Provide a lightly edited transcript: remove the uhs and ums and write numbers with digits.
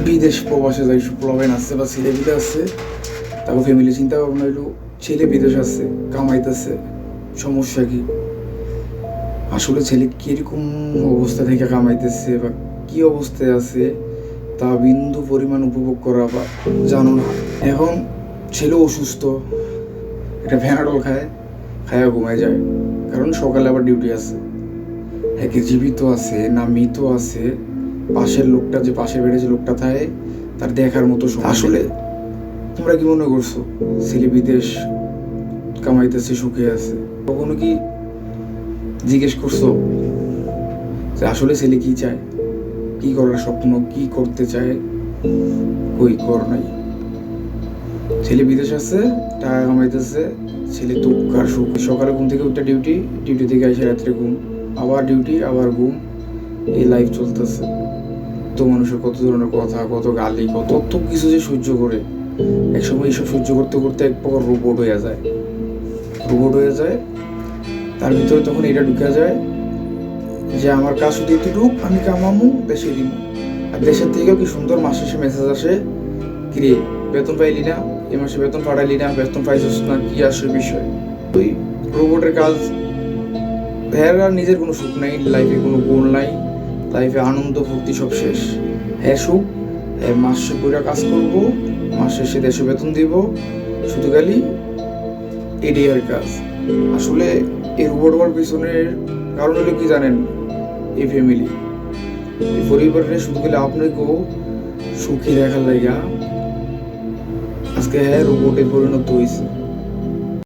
বিদেশ প্রবাসে যাই পোলাবেন আছে বা ছেলেপিলে আছে, তারপর ফ্যামিলি চিন্তা ভাবনা হইলো ছেলে বিদেশ আছে কামাইতেছে, সমস্যা কি? আসলে ছেলে কিরকম অবস্থা থেকে কামাইতেছে বা কি অবস্থায় আছে তা বিন্দু পরিমাণ উপভোগ করা বা জানো না। এখন ছেলে অসুস্থ, একটা ভ্যানাডল খায়, খায়া ঘুমায় যায়, কারণ সকালে আবার ডিউটি আছে। একে জীবিত আছে না মৃত আছে, পাশের লোকটা যে পাশের বেডে যে লোকটা থাকে তার দেখার মতো আসলে তোমরা কি মনে করছো ছেলে বিদেশ কামাইতেছে সুখে আছে? কখনো কি জিজ্ঞেস করছো যে আসলে ছেলে কি চায়, কি করার স্বপ্ন, কি করতে চায়? কই কর নাই। ছেলে বিদেশ আছে, টাকা কামাইতেছে, ছেলে তো কার সুখ। সকালে ঘুম থেকে উঠতে ডিউটি, ডিউটি থেকে এসে রাত্রে ঘুম, আবার ডিউটি আবার ঘুম, এই লাইফ চলতেছে। তো মানুষের কত ধরনের কথা, কত গালি, কত কিছু যে সহ্য করে, একসময় এইসব সহ্য করতে করতে এক প্রকার রোবট হয়ে যায়। রোবট হয়ে যায়, তার ভিতরে তখন এটা ঢুকে যায় যে আমার কাজ শুধু এতটুকু, আমি কামামু দেশে দিব। আর দেশের থেকেও কি সুন্দর মাস শেষে মেসেজ আসে, কিরে বেতন পাইলি না, এই মাসে বেতন পাঠাইলি না, বেতন পাইছিস না, কি আসে বিষয়। ওই রোবটের কাজ। হ্যাঁ, আর নিজের কোনো সুখ নাই, লাইফে কোনো গোল নাই, লাইফে আনন্দ ফুর্তি সব শেষ। হ্যাঁ সুখ, হ্যাঁ মাসে পুরা কাজ করব, মাস শেষে দেশে বেতন দিব, শুধু খালি এটাই আর কাজ। আসলে এই রোবট হওয়ার পিছনের কারণ হলো কি জানেন? এই ফ্যামিলি, এই পরিবারের শুধু খালি আপনাকেও সুখী দেখার লাইগা আজকে হ্যাঁ রোবটে পরিণত হয়েছে।